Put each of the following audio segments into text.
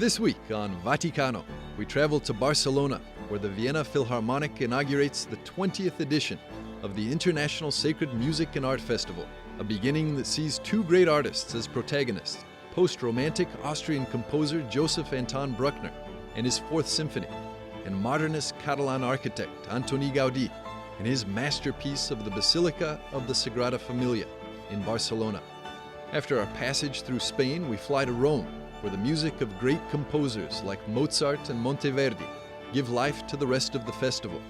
This week on Vaticano, we travel to Barcelona, where the Vienna Philharmonic inaugurates the 20th edition of the International Sacred Music and Art Festival, a beginning that sees two great artists as protagonists, post-Romantic Austrian composer Joseph Anton Bruckner and his Fourth Symphony, and modernist Catalan architect Antoni Gaudí and his masterpiece of the Basilica of the Sagrada Familia in Barcelona. After our passage through Spain, we fly to Rome, where the music of great composers like Mozart and Monteverdi give life to the rest of the festival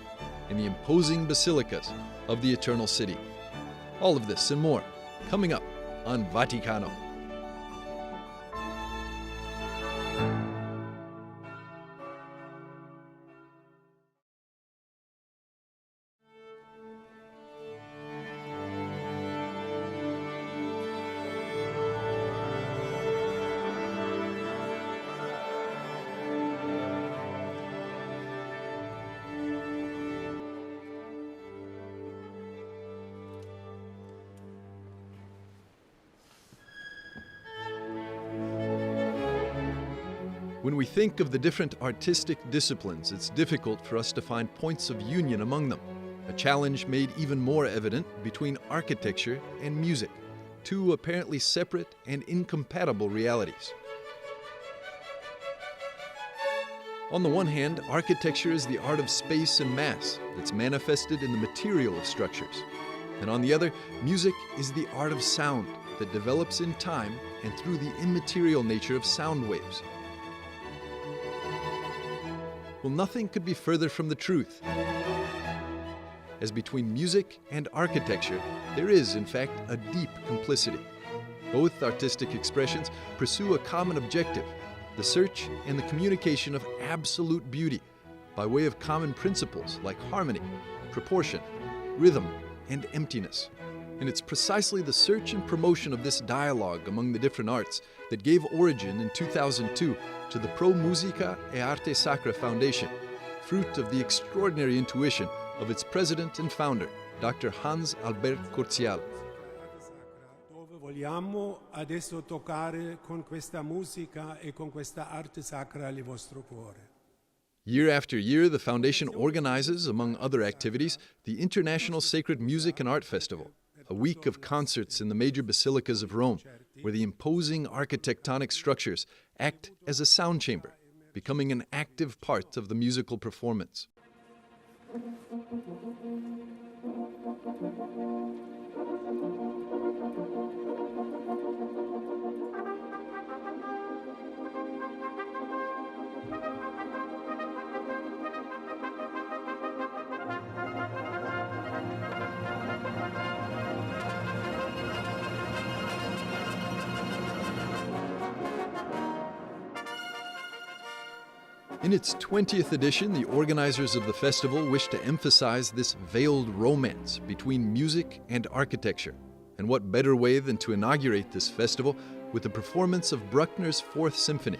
in the imposing basilicas of the Eternal City. All of this and more coming up on Vaticano. When we think of the different artistic disciplines, it's difficult for us to find points of union among them, a challenge made even more evident between architecture and music, two apparently separate and incompatible realities. On the one hand, architecture is the art of space and mass that's manifested in the material of structures. And on the other, music is the art of sound that develops in time and through the immaterial nature of sound waves. Well, nothing could be further from the truth. As between music and architecture, there is, in fact, a deep complicity. Both artistic expressions pursue a common objective, the search and the communication of absolute beauty by way of common principles like harmony, proportion, rhythm, and emptiness. And it's precisely the search and promotion of this dialogue among the different arts that gave origin in 2002 to the Pro Musica e Arte Sacra Foundation, fruit of the extraordinary intuition of its president and founder, Dr. Hans Albert Corzial. Dove vogliamo adesso toccare con questa musica e con questa arte sacra il vostro cuore. Year after year, the foundation organizes, among other activities, the International Sacred Music and Art Festival, a week of concerts in the major basilicas of Rome, where the imposing architectonic structures act as a sound chamber, becoming an active part of the musical performance. In its 20th edition, the organizers of the festival wish to emphasize this veiled romance between music and architecture. And what better way than to inaugurate this festival with the performance of Bruckner's Fourth Symphony,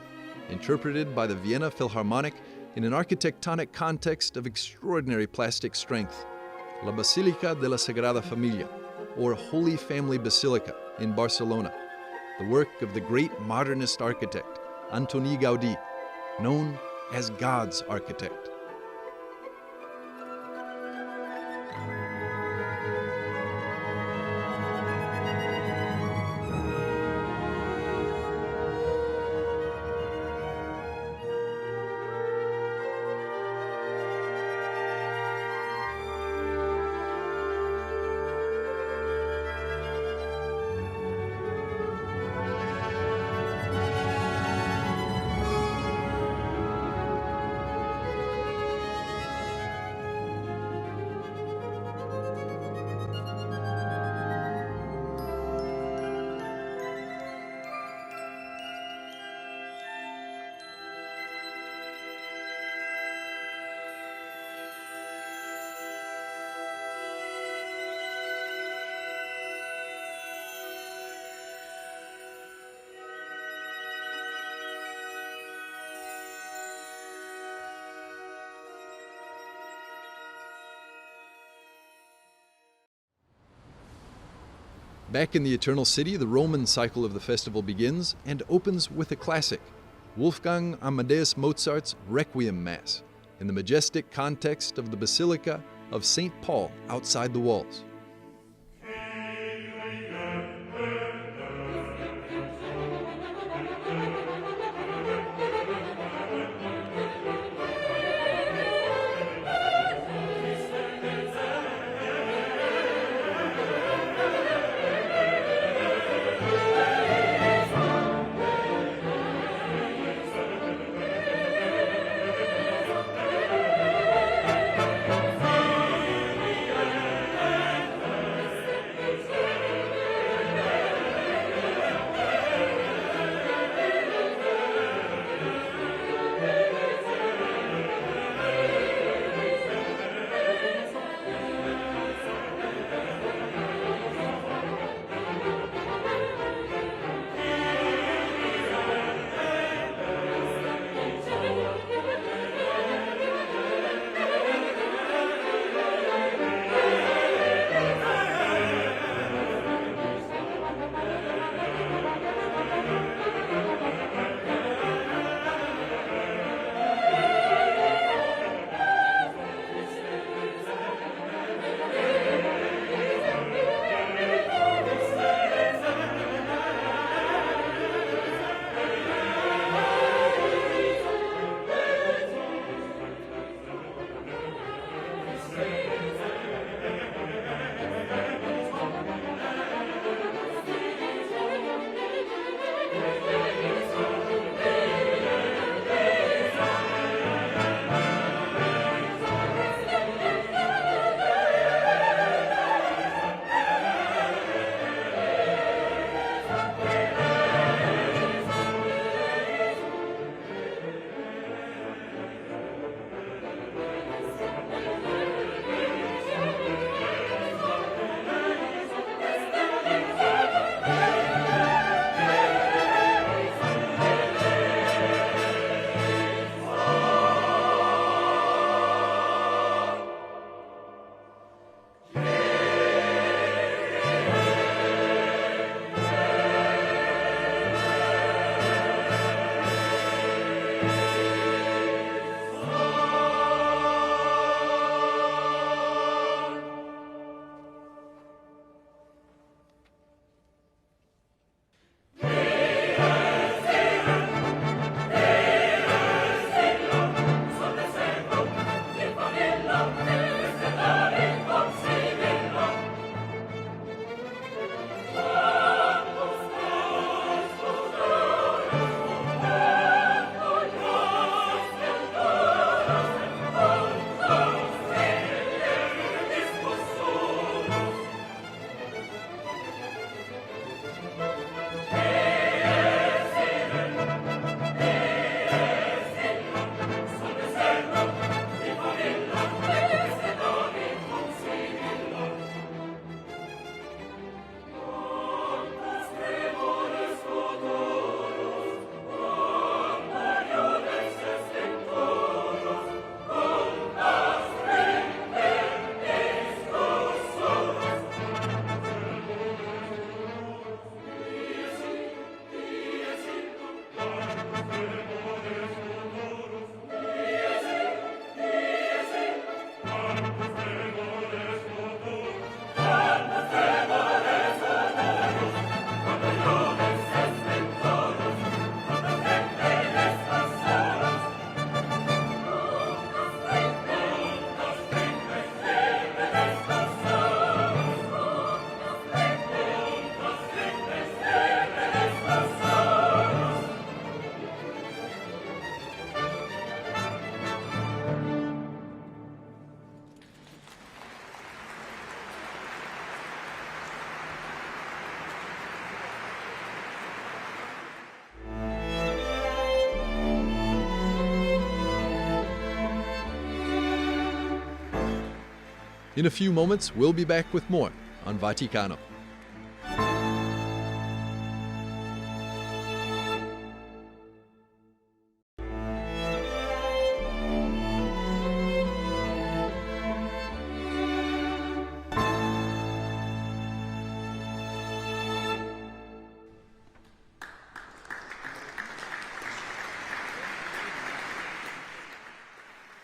interpreted by the Vienna Philharmonic in an architectonic context of extraordinary plastic strength, La Basilica de la Sagrada Familia, or Holy Family Basilica in Barcelona, the work of the great modernist architect, Antoni Gaudí, known as God's architect. Back in the Eternal City, the Roman cycle of the festival begins and opens with a classic, Wolfgang Amadeus Mozart's Requiem Mass, in the majestic context of the Basilica of St. Paul outside the walls. In a few moments, we'll be back with more on Vaticano.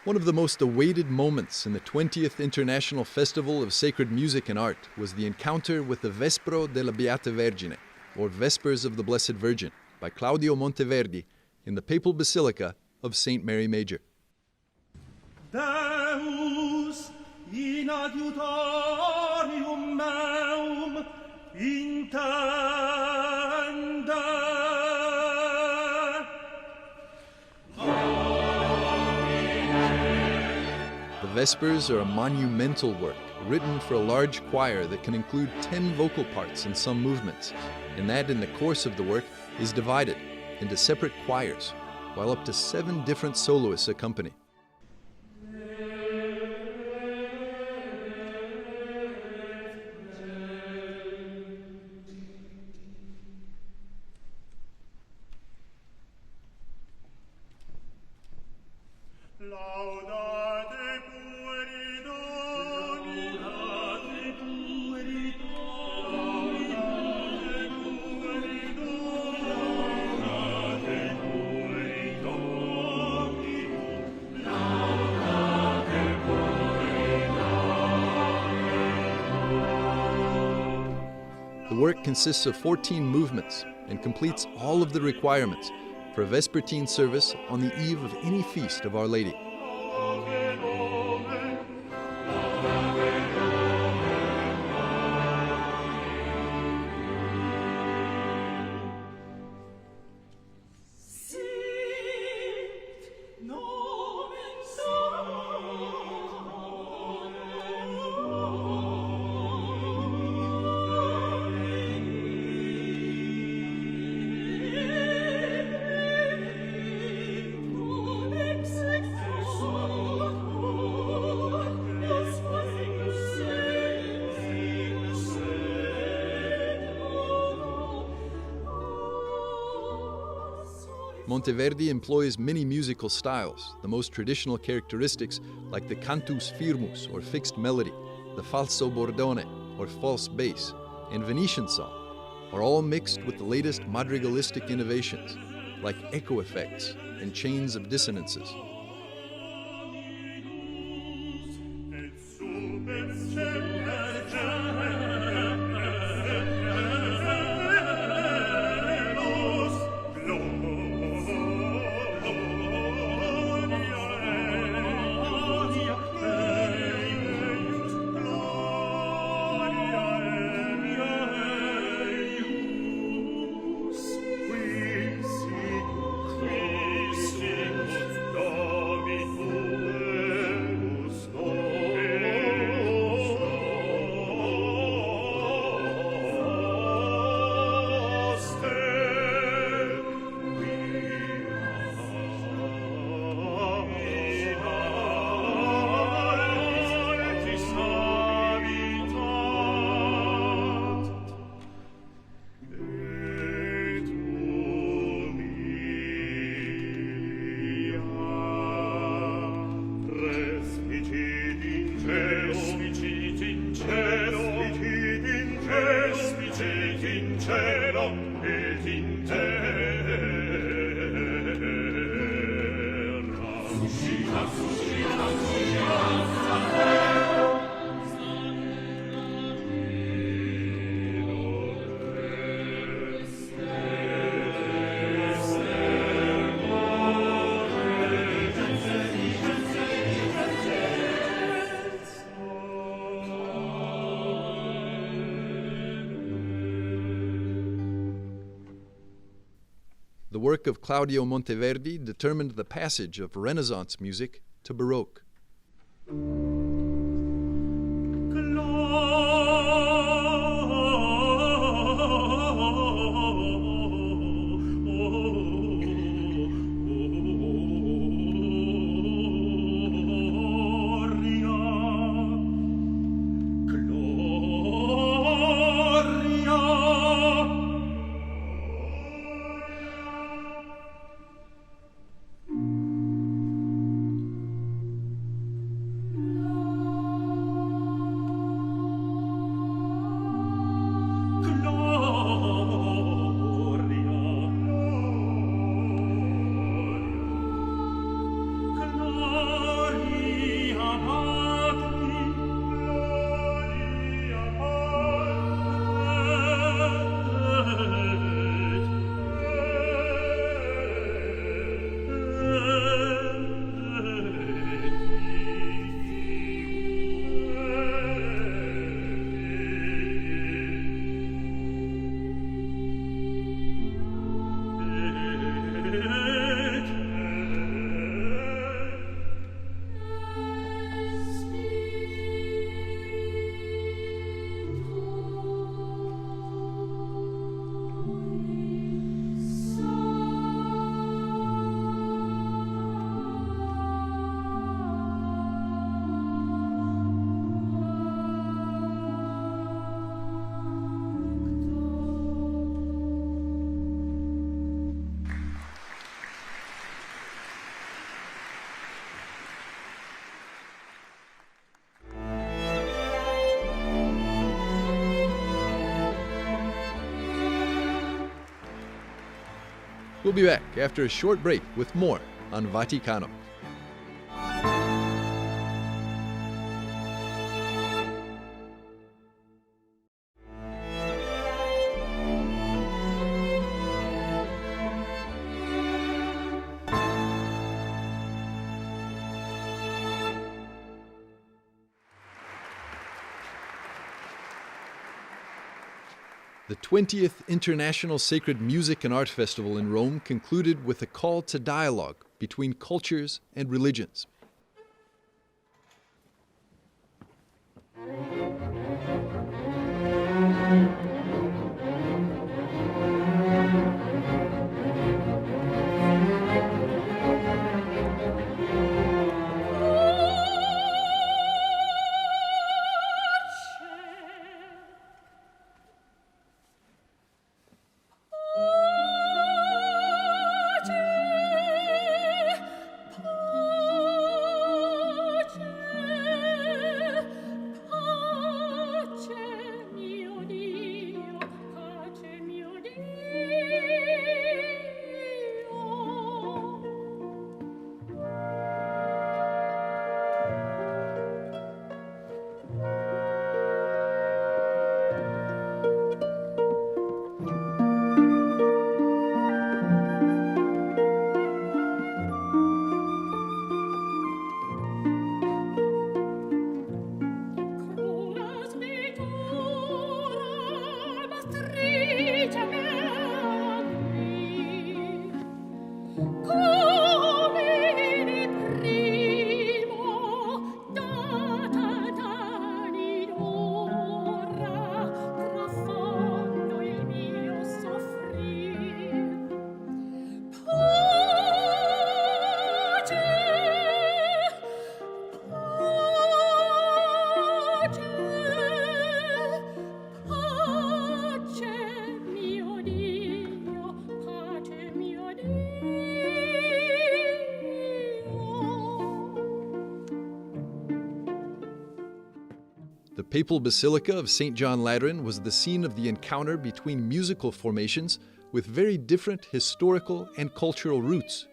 One of the most awaited moments in the 20th International Festival of Sacred Music and Art was the encounter with the Vespro della Beata Vergine, or Vespers of the Blessed Virgin, by Claudio Monteverdi in the Papal Basilica of St. Mary Major. Deus in adiutorium meum intende. The Vespers are a monumental work written for a large choir that can include 10 vocal parts in some movements, and that in the course of the work is divided into separate choirs, while up to 7 different soloists accompany. The work consists of 14 movements and completes all of the requirements for a Vespertine service on the eve of any feast of Our Lady. Monteverdi employs many musical styles, the most traditional characteristics like the cantus firmus or fixed melody, the falso bordone or false bass, and Venetian song are all mixed with the latest madrigalistic innovations like echo effects and chains of dissonances. The work of Claudio Monteverdi determined the passage of Renaissance music to Baroque. We'll be back after a short break with more on Vaticano. The 20th International Sacred Music and Art Festival in Rome concluded with a call to dialogue between cultures and religions. The Papal Basilica of St. John Lateran was the scene of the encounter between musical formations with very different historical and cultural roots.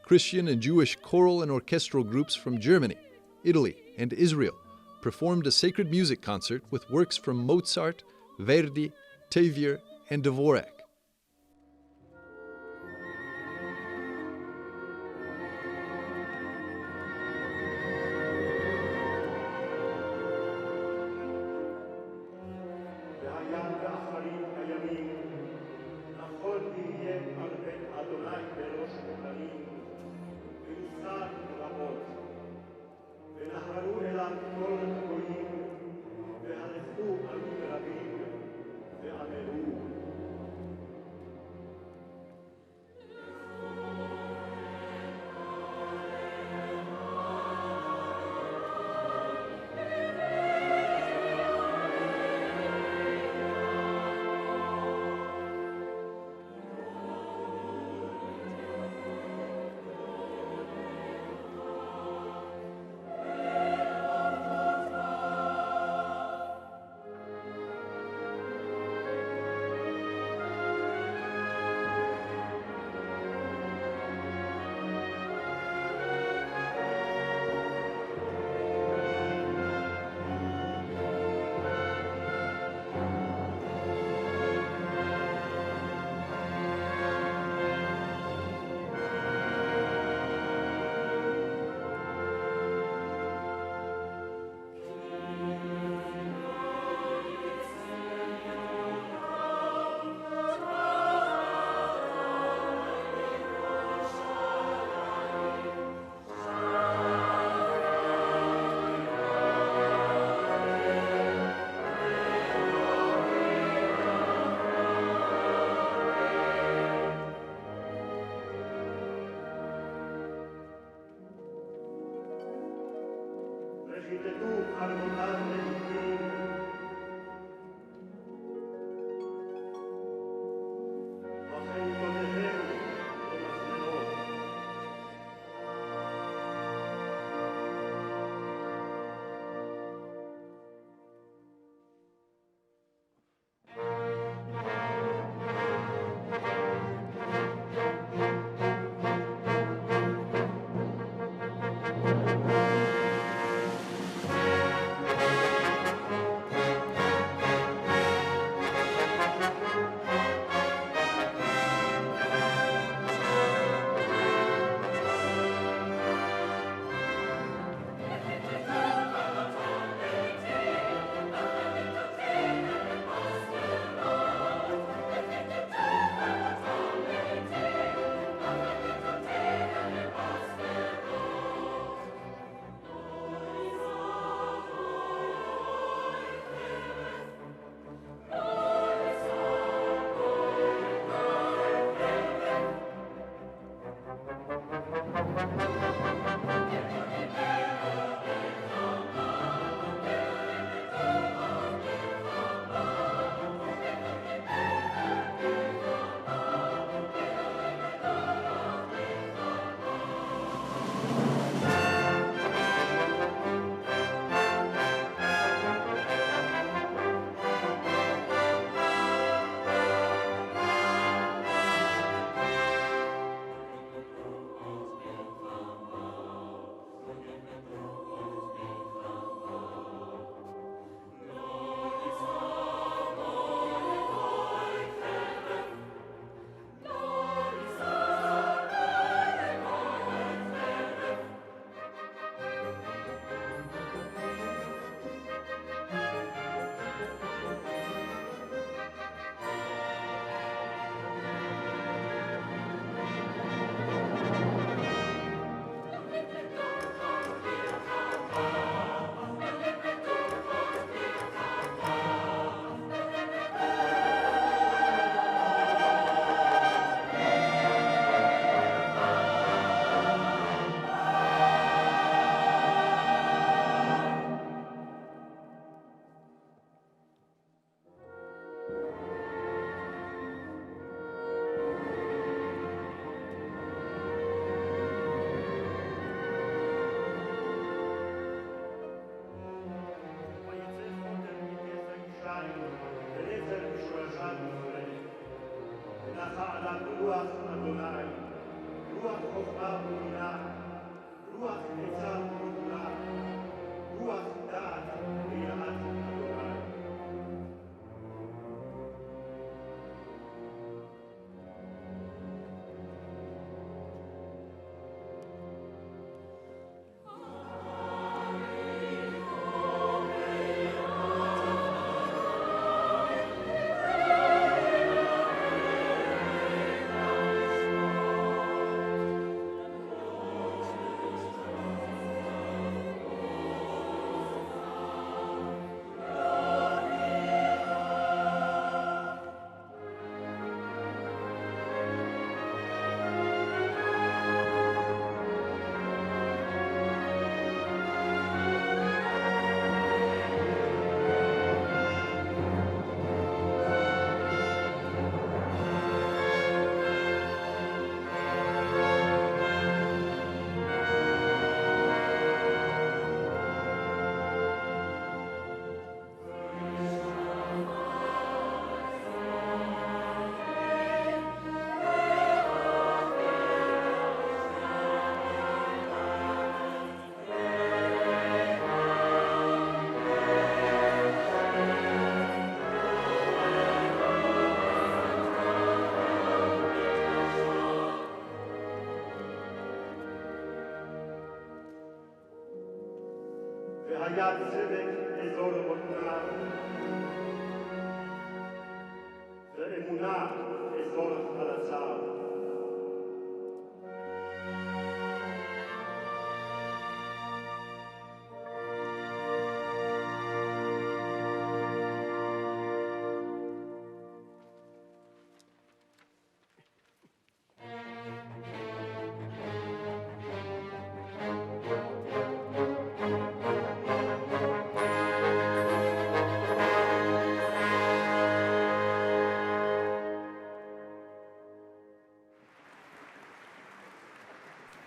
Christian and Jewish choral and orchestral groups from Germany, Italy, and Israel performed a sacred music concert with works from Mozart, Verdi, Tevye, and Dvorak.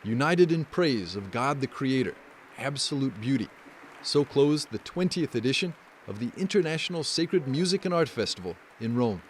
United in praise of God the Creator, absolute beauty. So closed the 20th edition of the International Sacred Music and Art Festival in Rome.